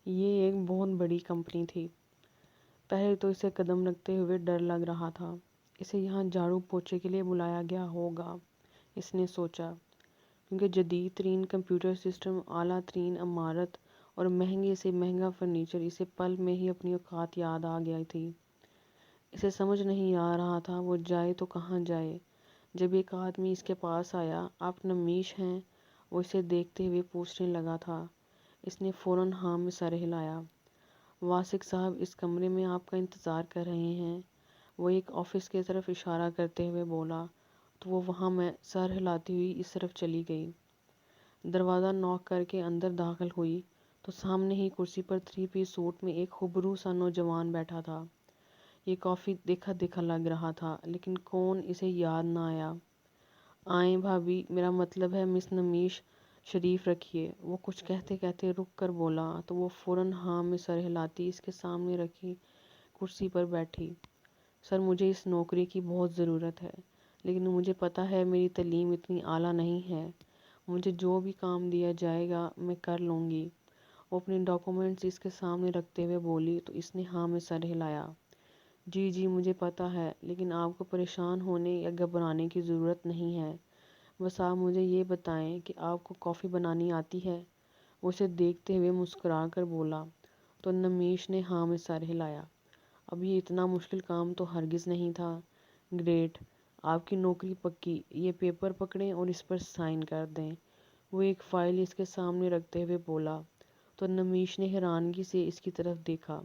یہ ایک بہت بڑی کمپنی تھی۔ پہلے تو اسے قدم رکھتے ہوئے ڈر لگ رہا تھا۔ اسے یہاں جھاڑو پوچھے کے لیے بلایا گیا ہوگا، اس نے سوچا، کیونکہ جدید ترین کمپیوٹر سسٹم، اعلیٰ ترین عمارت اور مہنگے سے مہنگا فرنیچر اسے پل میں ہی اپنی اوقات یاد آ گئی تھی۔ اسے سمجھ نہیں آ رہا تھا وہ جائے تو کہاں جائے۔ جب ایک آدمی اس کے پاس آیا، "آپ نمیش ہیں؟" وہ اسے دیکھتے ہوئے پوچھنے لگا تھا۔ اس نے فوراً ہاں میں سر ہلایا۔ "واسق صاحب اس کمرے میں آپ کا انتظار کر رہے ہیں." وہ ایک آفس کی طرف اشارہ کرتے ہوئے بولا تو وہ وہاں میں سر ہلاتی ہوئی اس طرف چلی گئی۔ دروازہ نوک کر کے اندر داخل ہوئی تو سامنے ہی کرسی پر 3 پیس سوٹ میں ایک خوبرو سا نوجوان بیٹھا تھا۔ یہ کافی دیکھا دیکھا لگ رہا تھا، لیکن کون اسے یاد نہ آیا۔ "آئیں بھابھی، میرا مطلب ہے مس نمیش، شریف رکھیے." وہ کچھ کہتے کہتے رک کر بولا تو وہ فوراً ہاں میں سر ہلاتی اس کے سامنے رکھی کرسی پر بیٹھی۔ "سر مجھے اس نوکری کی بہت ضرورت ہے، لیکن مجھے پتہ ہے میری تعلیم اتنی اعلیٰ نہیں ہے۔ مجھے جو بھی کام دیا جائے گا میں کر لوں گی." وہ اپنے ڈاکومنٹس اس کے سامنے رکھتے ہوئے بولی تو اس نے ہاں میں سر ہلایا۔ "جی جی مجھے پتہ ہے، لیکن آپ کو پریشان ہونے یا گھبرانے کی ضرورت نہیں ہے۔ بس آپ مجھے یہ بتائیں کہ آپ کو کافی بنانی آتی ہے؟" وہ اسے دیکھتے ہوئے مسکرا کر بولا تو نمیش نے ہاں میں سر ہلایا۔ اب یہ اتنا مشکل کام تو ہرگز نہیں تھا۔ "گریٹ، آپ کی نوکری پکی۔ یہ پیپر پکڑیں اور اس پر سائن کر دیں." وہ ایک فائل اس کے سامنے رکھتے ہوئے بولا تو نمیش نے حیرانگی سے اس کی طرف دیکھا۔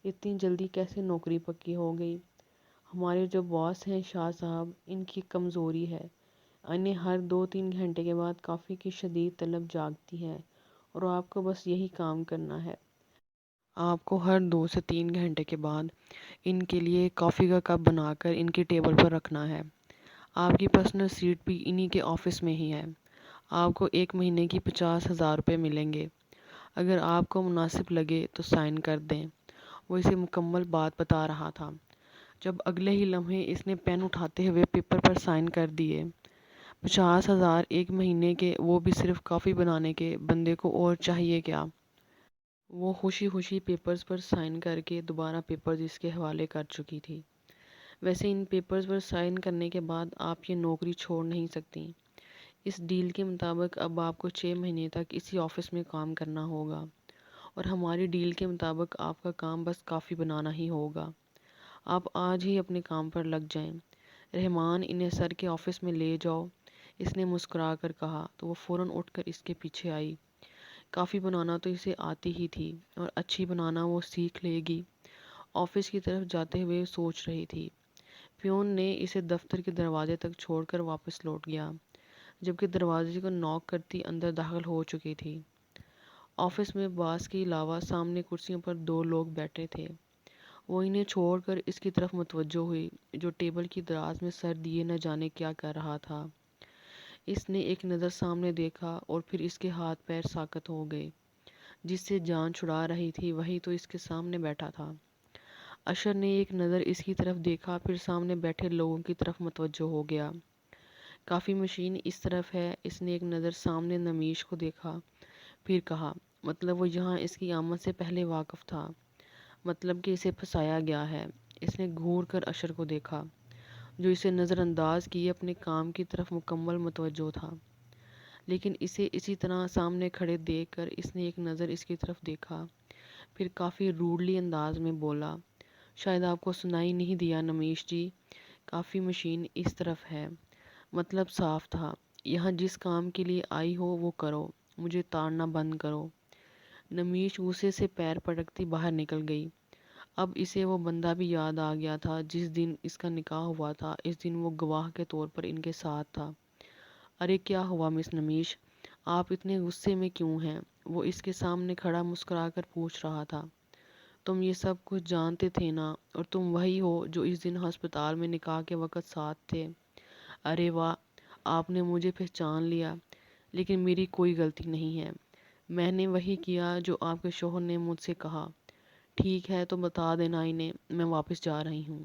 اتنی جلدی کیسے نوکری پکی ہو گئی؟ "ہمارے جو باس ہیں شاہ صاحب، ان کی کمزوری ہے۔ انہیں ہر 2-3 گھنٹے کے بعد کافی کی شدید طلب جاگتی ہے اور آپ کو بس یہی کام کرنا ہے۔ آپ کو ہر 2 سے 3 گھنٹے کے بعد ان کے لیے کافی کا کپ بنا کر ان کی ٹیبل پر رکھنا ہے۔ آپ کی پرسنل سیٹ بھی انہی کے آفس میں ہی ہے۔ آپ کو 1 مہینے کی 50,000 روپے ملیں گے۔ اگر آپ کو مناسب لگے تو سائن کر دیں۔ وہ اسے مکمل بات بتا رہا تھا جب اگلے ہی لمحے اس نے پین اٹھاتے ہوئے پیپر پر سائن کر دیے۔ 50,000 1 مہینے کے، وہ بھی صرف کافی بنانے کے، بندے کو اور چاہیے کیا؟ وہ خوشی خوشی پیپرز پر سائن کر کے دوبارہ پیپرز اس کے حوالے کر چکی تھی۔ "ویسے ان پیپرز پر سائن کرنے کے بعد آپ یہ نوکری چھوڑ نہیں سکتی۔ اس ڈیل کے مطابق اب آپ کو 6 مہینے تک اسی آفس میں کام کرنا ہوگا، اور ہماری ڈیل کے مطابق آپ کا کام بس کافی بنانا ہی ہوگا۔ آپ آج ہی اپنے کام پر لگ جائیں۔ رحمان، انہیں سر کے آفس میں لے جاؤ." اس نے مسکرا کر کہا تو وہ فوراً اٹھ کر اس کے پیچھے آئی۔ کافی بنانا تو اسے آتی ہی تھی اور اچھی بنانا وہ سیکھ لے گی۔ آفس کی طرف جاتے ہوئے سوچ رہی تھی۔ پیون نے اسے دفتر کے دروازے تک چھوڑ کر واپس لوٹ گیا، جبکہ دروازے کو نوک کرتی اندر داخل ہو چکی تھی۔ آفس میں باس کے علاوہ سامنے کرسیوں پر 2 لوگ بیٹھے تھے۔ وہ انہیں چھوڑ کر اس کی طرف متوجہ ہوئی جو ٹیبل کی دراز میں سر دیے نہ جانے کیا کر رہا تھا۔ اس نے ایک نظر سامنے دیکھا اور پھر اس کے ہاتھ پیر ساکت ہو گئے۔ جس سے جان چھڑا رہی تھی وہی تو اس کے سامنے بیٹھا تھا۔ اشر نے ایک نظر اس کی طرف دیکھا، پھر سامنے بیٹھے لوگوں کی طرف متوجہ ہو گیا۔ "کافی مشین اس طرف ہے." اس نے ایک نظر سامنے نمیش کو دیکھا، پھر کہا، "مطلب وہ یہاں اس کی آمد سے پہلے واقف تھا۔ مطلب کہ اسے پھنسایا گیا ہے." اس نے گھور کر اشر کو دیکھا، جو اسے نظر انداز کیے اپنے کام کی طرف مکمل متوجہ تھا، لیکن اسے اسی طرح سامنے کھڑے دیکھ کر اس نے ایک نظر اس کی طرف دیکھا، پھر کافی روڈلی انداز میں بولا، "شاید آپ کو سنائی نہیں دیا نمیش جی، کافی مشین اس طرف ہے." مطلب صاف تھا، "یہاں جس کام کے لیے آئی ہو وہ کرو، مجھے تاڑنا بند کرو." نمیش غصے سے پیر پٹکتی باہر نکل گئی۔ اب اسے وہ بندہ بھی یاد آ گیا تھا جس دن اس کا نکاح ہوا تھا۔ اس دن وہ گواہ کے طور پر ان کے ساتھ تھا۔ "ارے کیا ہوا مس نمیش، آپ اتنے غصے میں کیوں ہیں؟" وہ اس کے سامنے کھڑا مسکرا کر پوچھ رہا تھا۔ "تم یہ سب کچھ جانتے تھے نا، اور تم وہی ہو جو اس دن ہسپتال میں نکاح کے وقت ساتھ تھے۔ ارے واہ، آپ نے مجھے پہچان لیا، لیکن میری کوئی غلطی نہیں ہے۔ میں نے وہی کیا جو آپ کے شوہر نے مجھ سے کہا۔ ٹھیک ہے تو بتا دینا انہیں، میں واپس جا رہی ہوں."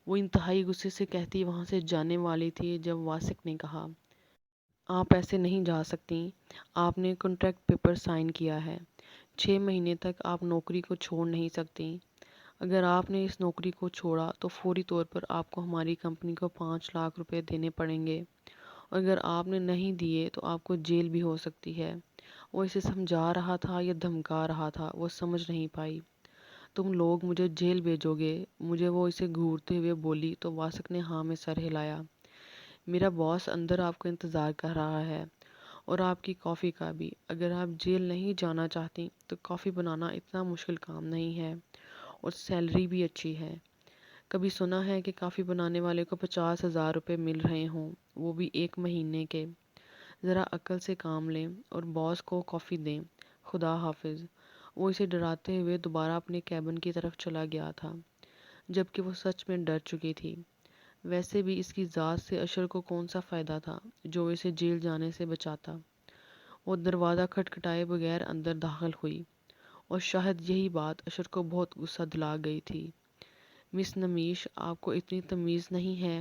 وہ انتہائی غصے سے کہتی وہاں سے جانے والی تھی جب واسق نے کہا، "آپ ایسے نہیں جا سکتی، آپ نے کنٹریکٹ پیپر سائن کیا ہے۔ 6 مہینے تک آپ نوکری کو چھوڑ نہیں سکتی۔ اگر آپ نے اس نوکری کو چھوڑا تو فوری طور پر آپ کو ہماری کمپنی کو 5 لاکھ روپے دینے پڑیں گے، اور اگر آپ نے نہیں دیے تو آپ کو جیل بھی ہو سکتی ہے۔ وہ اسے سمجھا رہا تھا یا دھمکا رہا تھا، وہ سمجھ نہیں پائی۔ تم لوگ مجھے جیل بھیجو گے، مجھے وہ اسے گھورتے ہوئے بولی تو واسق نے ہاں میں سر ہلایا۔ میرا باس اندر آپ کا انتظار کر رہا ہے، اور آپ کی کافی کا بھی۔ اگر آپ جیل نہیں جانا چاہتی تو کافی بنانا اتنا مشکل کام نہیں ہے، اور سیلری بھی اچھی ہے۔ کبھی سنا ہے کہ کافی بنانے والے کو 50,000 روپے مل رہے ہوں، وہ بھی 1 مہینے کے۔ ذرا عقل سے کام لیں اور باس کو کافی دیں۔ خدا حافظ۔ وہ اسے ڈراتے ہوئے دوبارہ اپنے کیبن کی طرف چلا گیا تھا، جبکہ وہ سچ میں ڈر چکی تھی۔ ویسے بھی اس کی ذات سے اشر کو کون سا فائدہ تھا جو اسے جیل جانے سے بچاتا۔ وہ دروازہ کھٹکھٹائے بغیر اندر داخل ہوئی، اور شاید یہی بات اشر کو بہت غصہ دلا گئی تھی۔ مس نمیش، آپ کو اتنی تمیز نہیں ہے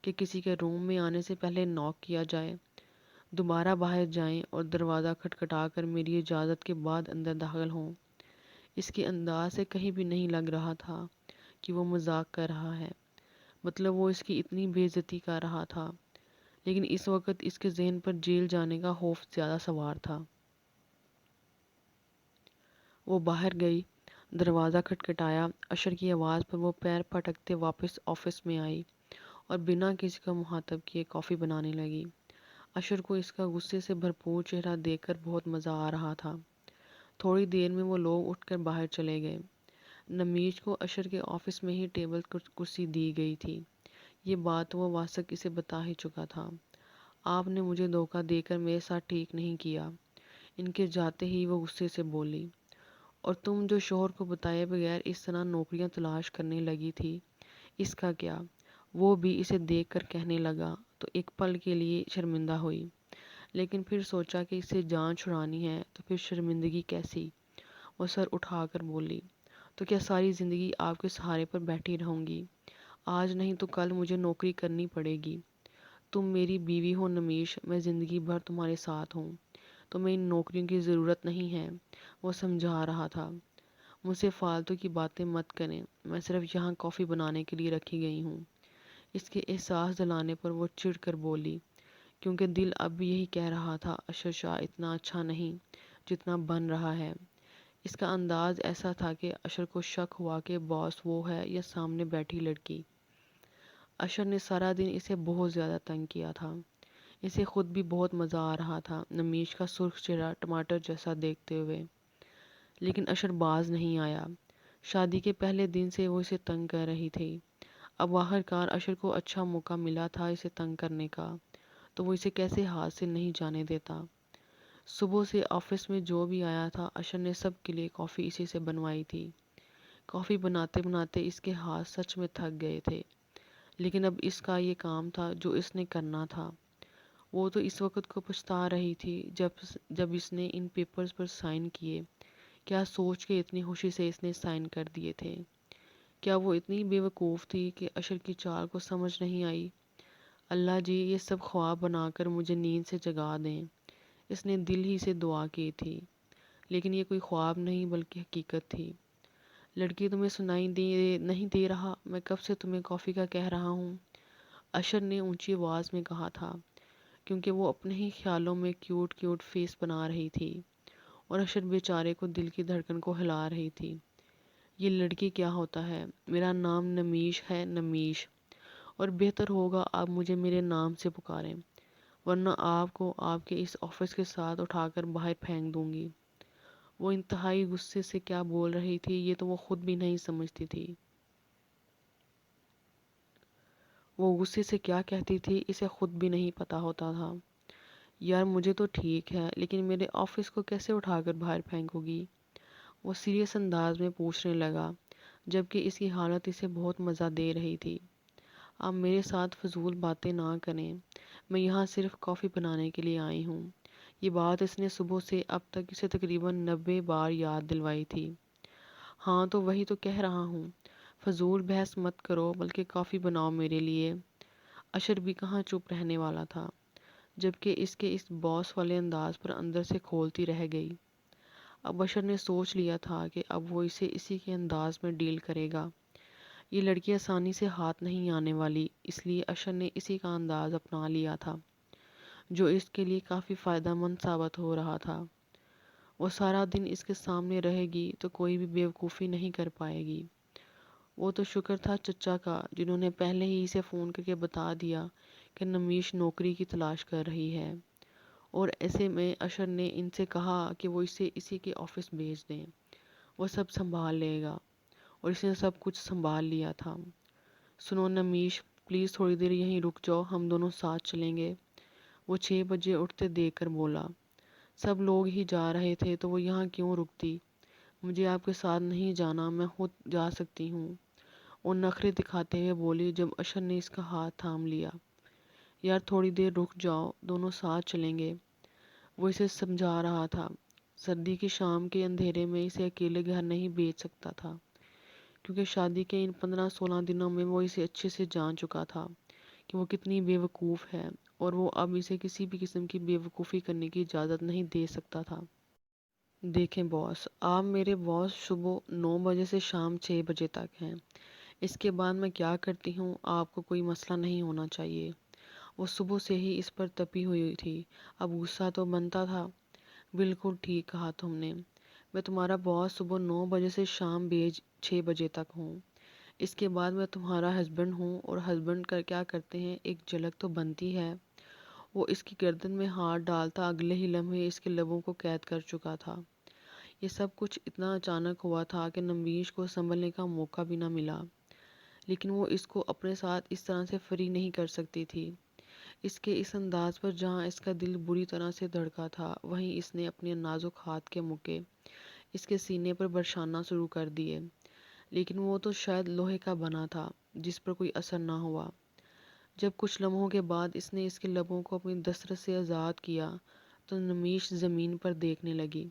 کہ کسی کے روم میں آنے سے پہلے ناک کیا جائے؟ دوبارہ باہر جائیں اور دروازہ کھٹکھٹا کر میری اجازت کے بعد اندر داخل ہوں۔ اس کے انداز سے کہیں بھی نہیں لگ رہا تھا کہ وہ مذاق کر رہا ہے، مطلب وہ اس کی اتنی بے عزتی کر رہا تھا، لیکن اس وقت اس کے ذہن پر جیل جانے کا خوف زیادہ سوار تھا۔ وہ باہر گئی، دروازہ کھٹکھٹایا۔ اشر کی آواز پر وہ پیر پٹکتے واپس آفس میں آئی اور بنا کسی کا مخاطب کیے کافی بنانے لگی۔ اشر کو اس کا غصے سے بھرپور چہرہ دیکھ کر بہت مزہ آ رہا تھا۔ تھوڑی دیر میں وہ لوگ اٹھ کر باہر چلے گئے۔ نمیش کو اشر کے آفس میں ہی ٹیبل کرسی دی گئی تھی۔ یہ بات وہ واسق اسے بتا ہی چکا تھا۔ آپ نے مجھے دھوکہ دے کر میرے ساتھ ٹھیک نہیں کیا۔ ان کے جاتے ہی وہ غصے سے بولی۔ اور تم جو شوہر کو بتائے بغیر اس طرح نوکریاں تلاش کرنے لگی تھی، اس کا کیا؟ وہ بھی اسے دیکھ کر کہنے لگا تو ایک پل کے لیے شرمندہ ہوئی، لیکن پھر سوچا کہ اسے جان چھڑانی ہے تو پھر شرمندگی کیسی؟ وہ سر اٹھا کر بولی، تو کیا ساری زندگی آپ کے سہارے پر بیٹھی رہوں گی؟ آج نہیں تو کل مجھے نوکری کرنی پڑے گی۔ تم میری بیوی ہو نمیش، میں زندگی بھر تمہارے ساتھ ہوں، تمہیں ان نوکریوں کی ضرورت نہیں ہے۔ وہ سمجھا رہا تھا۔ مجھ سے فالتو کی باتیں مت کریں، میں صرف یہاں کافی بنانے کے لیے رکھی گئی ہوں۔ اس کے احساس دلانے پر وہ چڑھ کر بولی، کیونکہ دل اب بھی یہی کہہ رہا تھا اشر شاہ اتنا اچھا نہیں جتنا بن رہا ہے۔ اس کا انداز ایسا تھا کہ اشر کو شک ہوا کہ باس وہ ہے یا سامنے بیٹھی لڑکی۔ اشر نے سارا دن اسے بہت زیادہ تنگ کیا تھا۔ اسے خود بھی بہت مزہ آ رہا تھا نمیش کا سرخ چہرہ ٹماٹر جیسا دیکھتے ہوئے، لیکن اشر باز نہیں آیا۔ شادی کے پہلے دن سے وہ اسے تنگ کر رہی تھی۔ اب آخر کار اشر کو اچھا موقع ملا تھا اسے تنگ کرنے کا، تو وہ اسے کیسے ہاتھ سے نہیں جانے دیتا۔ صبح سے آفس میں جو بھی آیا تھا اشر نے سب کے لیے کافی اسی سے بنوائی تھی۔ کافی بناتے بناتے اس کے ہاتھ سچ میں تھک گئے تھے، لیکن اب اس کا یہ کام تھا جو اس نے کرنا تھا۔ وہ تو اس وقت کو پچھتا رہی تھی جب اس نے ان پیپرز پر سائن کیے۔ کیا سوچ کے اتنی خوشی سے اس نے سائن کر دیے تھے؟ کیا وہ اتنی بے وقوف تھی کہ اشر کی چال کو سمجھ نہیں آئی؟ اللہ جی، یہ سب خواب بنا کر مجھے نیند سے جگا دیں۔ اس نے دل ہی سے دعا کی تھی، لیکن یہ کوئی خواب نہیں بلکہ حقیقت تھی۔ لڑکی، تمہیں سنائی نہیں دے رہا میں کب سے تمہیں کافی کا کہہ رہا ہوں؟ اشر نے اونچی آواز میں کہا تھا، کیونکہ وہ اپنے ہی خیالوں میں کیوٹ کیوٹ فیس بنا رہی تھی، اور اشر بیچارے کو دل کی دھڑکن کو ہلا رہی تھی۔ یہ لڑکی کیا ہوتا ہے؟ میرا نام نمیش ہے، نمیش، اور بہتر ہوگا آپ مجھے میرے نام سے پکاریں، ورنہ آپ کو آپ کے اس آفس کے ساتھ اٹھا کر باہر پھینک دوں گی۔ وہ انتہائی غصے سے کیا بول رہی تھی یہ تو وہ خود بھی نہیں سمجھتی تھی۔ وہ غصے سے کیا کہتی تھی اسے خود بھی نہیں پتا ہوتا تھا۔ یار مجھے تو ٹھیک ہے، لیکن میرے آفس کو کیسے اٹھا کر باہر پھینکو گی؟ وہ سیریس انداز میں پوچھنے لگا، جبکہ اس کی حالت اسے بہت مزہ دے رہی تھی۔ آپ میرے ساتھ فضول باتیں نہ کریں، میں یہاں صرف کافی بنانے کے لیے آئی ہوں۔ یہ بات اس نے صبح سے اب تک اسے تقریباً 90 بار یاد دلوائی تھی۔ ہاں تو وہی تو کہہ رہا ہوں، فضول بحث مت کرو بلکہ کافی بناؤ میرے لیے۔ اشر بھی کہاں چپ رہنے والا تھا، جبکہ اس کے اس باس والے انداز پر اندر سے کھولتی رہ گئی۔ اب اشر نے سوچ لیا تھا کہ اب وہ اسے اسی کے انداز میں ڈیل کرے گا۔ یہ لڑکی آسانی سے ہاتھ نہیں آنے والی، اس لیے اشر نے اسی کا انداز اپنا لیا تھا جو اس کے لیے کافی فائدہ مند ثابت ہو رہا تھا۔ وہ سارا دن اس کے سامنے رہے گی تو کوئی بھی بیوقوفی نہیں کر پائے گی۔ وہ تو شکر تھا چچا کا، جنہوں نے پہلے ہی اسے فون کر کے بتا دیا کہ نمیش نوکری کی تلاش کر رہی ہے، اور ایسے میں اشر نے ان سے کہا کہ وہ اسے اسی کے آفس بھیج دیں، وہ سب سنبھال لے گا، اور اس نے سب کچھ سنبھال لیا تھا۔ سنو نمیش، پلیز تھوڑی دیر یہیں رک جاؤ، ہم دونوں ساتھ چلیں گے، وہ 6 بجے اٹھتے دیکھ کر بولا۔ سب لوگ ہی جا رہے تھے تو وہ یہاں کیوں رکتی؟ مجھے آپ کے ساتھ نہیں جانا، میں خود جا سکتی ہوں، اور نخرے دکھاتے ہوئے بولی جب اشر نے اس کا ہاتھ تھام لیا۔ یار تھوڑی دیر رک جاؤ، دونوں ساتھ چلیں گے، وہ اسے سمجھا رہا تھا۔ سردی کی شام کے اندھیرے میں اسے اکیلے گھر نہیں بھیج سکتا تھا، کیونکہ شادی کے ان 15-16 دنوں میں وہ اسے اچھے سے جان چکا تھا کہ وہ کتنی بے وقوف ہے، اور وہ اب اسے کسی بھی قسم کی بے وقوفی کرنے کی اجازت نہیں دے سکتا تھا۔ دیکھیں باس، آپ میرے باس صبح 9 بجے سے شام 6 بجے تک ہیں، اس کے بعد میں کیا کرتی ہوں آپ کو کوئی مسئلہ نہیں ہونا چاہیے۔ وہ صبح سے ہی اس پر تپی ہوئی تھی، اب غصہ تو بنتا تھا۔ بالکل ٹھیک کہا تم نے، میں تمہارا باس صبح 9 بجے سے شام 6 بجے تک ہوں، اس کے بعد میں تمہارا ہسبینڈ ہوں، اور ہسبینڈ کیا کرتے ہیں ایک جھلک تو بنتی ہے۔ وہ اس کی گردن میں ہاتھ ڈالتا اگلے ہی لمحے اس کے لبوں کو قید کر چکا تھا۔ یہ سب کچھ اتنا اچانک ہوا تھا کہ نمیش کو سنبھلنے کا موقع بھی نہ ملا، لیکن وہ اس کو اپنے ساتھ اس طرح سے فری نہیں کر سکتی تھی۔ اس کے اس انداز پر جہاں اس کا دل بری طرح سے دھڑکا تھا، وہیں اس نے اپنے نازک ہاتھ کے مکے اس کے سینے پر برشانا شروع کر دیے، لیکن وہ تو شاید لوہے کا بنا تھا جس پر کوئی اثر نہ ہوا۔ جب کچھ لمحوں کے بعد اس نے اس کے لبوں کو اپنی دسترس سے آزاد کیا تو نمیش زمین پر دیکھنے لگی،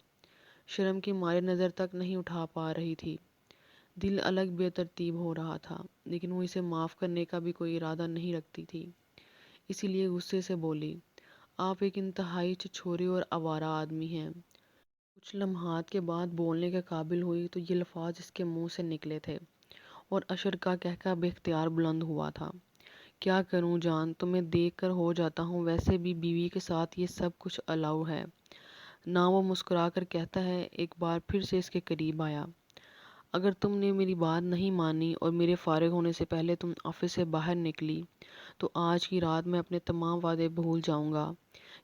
شرم کے مارے نظر تک نہیں اٹھا پا رہی تھی۔ دل الگ بے ترتیب ہو رہا تھا، لیکن وہ اسے معاف کرنے کا بھی کوئی ارادہ نہیں رکھتی تھی، اسی لیے غصے سے بولی، آپ ایک انتہائی چھچورے اور آوارہ آدمی ہیں۔ کچھ لمحات کے بعد بولنے کے قابل ہوئی تو یہ الفاظ اس کے منہ سے نکلے تھے، اور اشر کا کہکہ بے اختیار بلند ہوا تھا۔ کیا کروں جان، تمہیں دیکھ کر ہو جاتا ہوں، ویسے بھی بیوی کے ساتھ یہ سب کچھ الاؤ ہے نا، وہ مسکرا کر کہتا ہے، ایک بار پھر سے اس کے قریب آیا۔ اگر تم نے میری بات نہیں مانی اور میرے فارغ ہونے سے پہلے تم آفس سے باہر نکلی تو آج کی رات میں اپنے تمام وعدے بھول جاؤں گا۔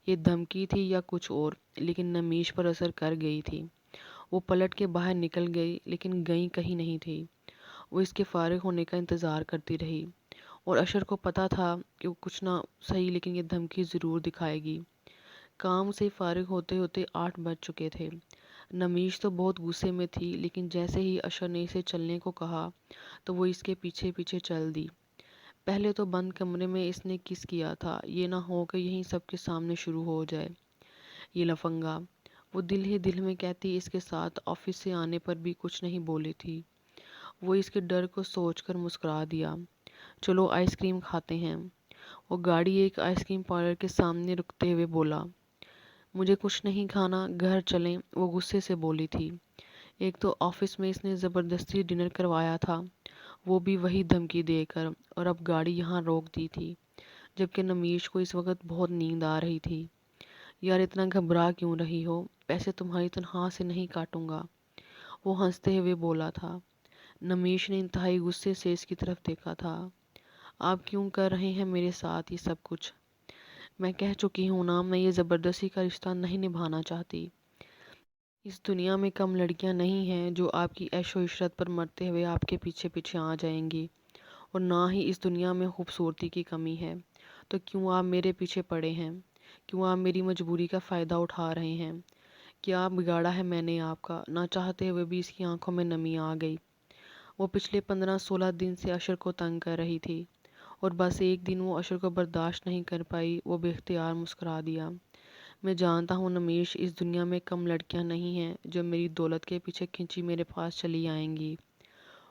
یہ دھمکی تھی یا کچھ اور، لیکن نمیش پر اثر کر گئی تھی۔ وہ پلٹ کے باہر نکل گئی، لیکن گئی کہیں نہیں تھی۔ وہ اس کے فارغ ہونے کا انتظار کرتی رہی، اور اشر کو پتا تھا کہ وہ کچھ نہ صحیح لیکن یہ دھمکی ضرور دکھائے گی۔ کام سے فارغ ہوتے ہوتے 8 بج چکے تھے۔ نمیش تو بہت غصے میں تھی، لیکن جیسے ہی اشر نے اسے چلنے کو کہا تو وہ اس کے پیچھے پیچھے چل دی۔ پہلے تو بند کمرے میں اس نے کس کیا تھا، یہ نہ ہو کہ یہیں سب کے سامنے شروع ہو جائے یہ لفنگا۔ وہ دل ہی دل میں کہتی اس کے ساتھ آفس سے آنے پر بھی کچھ نہیں بولی تھی۔ وہ اس کے ڈر کو سوچ کر مسکرا دیا، چلو آئس کریم کھاتے ہیں۔ وہ گاڑی ایک آئس کریم پارلر کے سامنے رکتے ہوئے بولا، مجھے کچھ نہیں کھانا، گھر چلیں، وہ غصے سے بولی تھی۔ ایک تو آفس میں اس نے زبردستی ڈنر کروایا تھا، وہ بھی وہی دھمکی دے کر، اور اب گاڑی یہاں روک دی تھی جبکہ نمیش کو اس وقت بہت نیند آ رہی تھی۔ یار اتنا گھبرا کیوں رہی ہو، پیسے تمہاری تنخواہ سے نہیں کاٹوں گا، وہ ہنستے ہوئے بولا تھا۔ نمیش نے انتہائی غصے سے اس کی طرف دیکھا تھا۔ آپ کیوں کر رہے ہیں میرے ساتھ یہ سب کچھ؟ میں کہہ چکی ہوں نا، میں یہ زبردستی کا رشتہ نہیں نبھانا چاہتی۔ اس دنیا میں کم لڑکیاں نہیں ہیں جو آپ کی عیش و عشرت پر مرتے ہوئے آپ کے پیچھے پیچھے آ جائیں گی، اور نہ ہی اس دنیا میں خوبصورتی کی کمی ہے، تو کیوں آپ میرے پیچھے پڑے ہیں؟ کیوں آپ میری مجبوری کا فائدہ اٹھا رہے ہیں؟ کیا بگاڑا ہے میں نے آپ کا؟ نہ چاہتے ہوئے بھی اس کی آنکھوں میں نمی آ گئی۔ وہ پچھلے 15-16 دن سے اشر کو تنگ کر رہی تھی، اور بس ایک دن وہ اشر کو برداشت نہیں کر پائی، وہ بے اختیار مسکرا دیا۔ میں جانتا ہوں نمیش، اس دنیا میں کم لڑکیاں نہیں ہیں جو میری دولت کے پیچھے کھنچی میرے پاس چلی آئیں گی،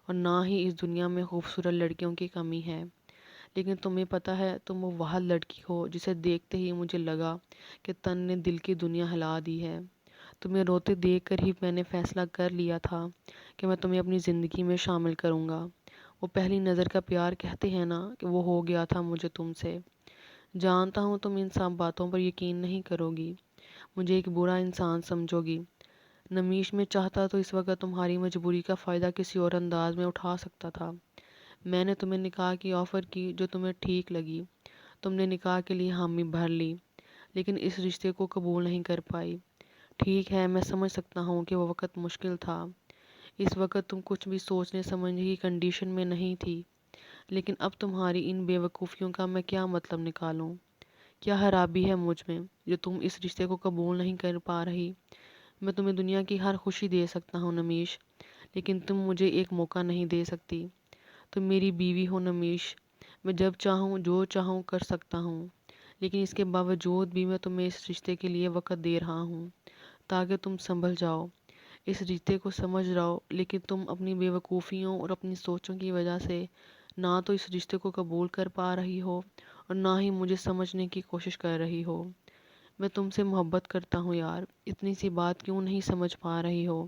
اور نہ ہی اس دنیا میں خوبصورت لڑکیوں کی کمی ہے، لیکن تمہیں پتہ ہے تم وہ واحد لڑکی ہو جسے دیکھتے ہی مجھے لگا کہ تن نے دل کی دنیا ہلا دی ہے۔ تمہیں روتے دیکھ کر ہی میں نے فیصلہ کر لیا تھا کہ میں تمہیں اپنی زندگی میں شامل کروں گا۔ وہ پہلی نظر کا پیار کہتے ہیں نا کہ وہ ہو گیا تھا مجھے تم سے۔ جانتا ہوں تم ان سب باتوں پر یقین نہیں کرو گی، مجھے ایک برا انسان سمجھو گی نمیش۔ میں چاہتا تو اس وقت تمہاری مجبوری کا فائدہ کسی اور انداز میں اٹھا سکتا تھا۔ میں نے تمہیں نکاح کی آفر کی جو تمہیں ٹھیک لگی، تم نے نکاح کے لیے حامی بھر لی، لیکن اس رشتے کو قبول نہیں کر پائی۔ ٹھیک ہے، میں سمجھ سکتا ہوں کہ وہ وقت مشکل تھا، اس وقت تم کچھ بھی سوچنے سمجھنے کی کنڈیشن میں نہیں تھی، لیکن اب تمہاری ان بے وقوفیوں کا میں کیا مطلب نکالوں؟ کیا خرابی ہے مجھ میں جو تم اس رشتے کو قبول نہیں کر پا رہی؟ میں تمہیں دنیا کی ہر خوشی دے سکتا ہوں نمیش، لیکن تم مجھے ایک موقع نہیں دے سکتی۔ تم میری بیوی ہو نمیش، میں جب چاہوں جو چاہوں کر سکتا ہوں، لیکن اس کے باوجود بھی میں تمہیں اس رشتے کے لیے وقت دے رہا ہوں تاکہ تم سنبھل جاؤ، اس رشتے کو سمجھ جاؤ۔ لیکن تم اپنی بے وقوفیوں اور اپنی سوچوں کی وجہ سے نہ تو اس رشتے کو قبول کر پا رہی ہو اور نہ ہی مجھے سمجھنے کی کوشش کر رہی ہو۔ میں تم سے محبت کرتا ہوں یار، اتنی سی بات کیوں نہیں سمجھ پا رہی ہو؟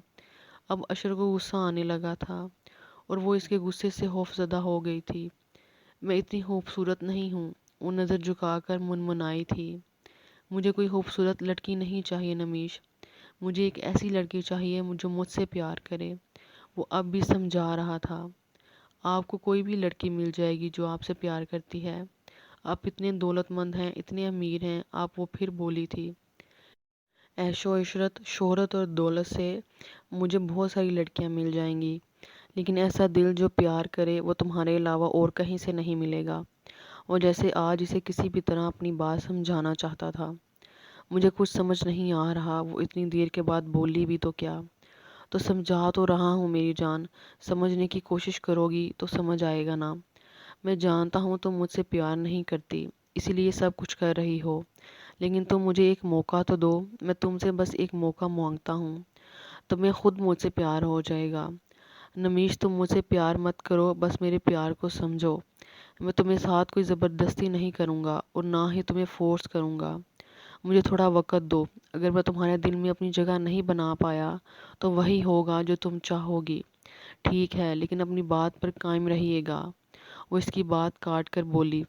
اب اشر کو غصہ آنے لگا تھا اور وہ اس کے غصے سے خوف زدہ ہو گئی تھی۔ میں اتنی خوبصورت نہیں ہوں، وہ نظر جھکا کر منمنائی تھی۔ مجھے کوئی خوبصورت لڑکی نہیں چاہیے نمیش، مجھے ایک ایسی لڑکی چاہیے جو مجھ سے پیار کرے۔ وہ اب بھی سمجھا رہا تھا۔ آپ کو کوئی بھی لڑکی مل جائے گی جو آپ سے پیار کرتی ہے، آپ اتنے دولت مند ہیں، اتنے امیر ہیں، آپ وہ پھر بولی تھی۔ عیش و عشرت، شہرت اور دولت سے مجھے بہت ساری لڑکیاں مل جائیں گی، لیکن ایسا دل جو پیار کرے وہ تمہارے علاوہ اور کہیں سے نہیں ملے گا۔ اور جیسے آج اسے کسی بھی طرح اپنی بات سمجھانا چاہتا تھا۔ مجھے کچھ سمجھ نہیں آ رہا، وہ اتنی دیر کے بعد بولی بھی تو کیا؟ تو سمجھا تو رہا ہوں میری جان، سمجھنے کی کوشش کرو گی تو سمجھ آئے گا نا۔ میں جانتا ہوں تم مجھ سے پیار نہیں کرتی، اسی لیے سب کچھ کر رہی ہو، لیکن تم مجھے ایک موقع تو دو۔ میں تم سے بس ایک موقع مانگتا ہوں، تمہیں خود مجھ سے پیار ہو جائے گا۔ نمیش تم مجھ سے پیار مت کرو، بس میرے پیار کو سمجھو۔ میں تمہیں ساتھ کوئی زبردستی نہیں کروں گا اور نہ ہی تمہیں فورس کروں گا۔ مجھے تھوڑا وقت دو، اگر میں تمہارے دل میں اپنی جگہ نہیں بنا پایا تو وہی ہوگا جو تم چاہو گی، ٹھیک ہے، لیکن اپنی بات پر قائم رہیے گا۔ وہ اس کی بات کاٹ کر بولی۔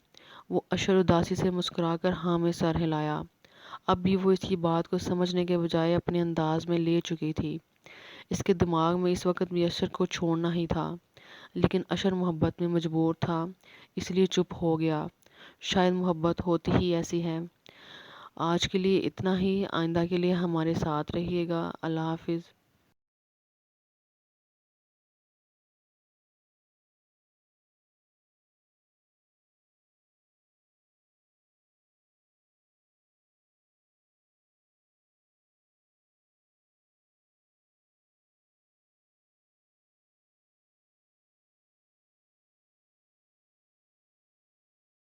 وہ اشر اداسی سے مسکرا کر ہاں میں سر ہلایا۔ اب بھی وہ اس کی بات کو سمجھنے کے بجائے اپنے انداز میں لے چکی تھی۔ اس کے دماغ میں اس وقت بھی اشر کو چھوڑنا ہی تھا، لیکن اشر محبت میں مجبور تھا، اس لیے چپ ہو گیا۔ شاید محبت ہوتی ہی ایسی ہے۔ آج کے لیے اتنا ہی، آئندہ کے لیے ہمارے ساتھ رہیے گا۔ اللہ حافظ۔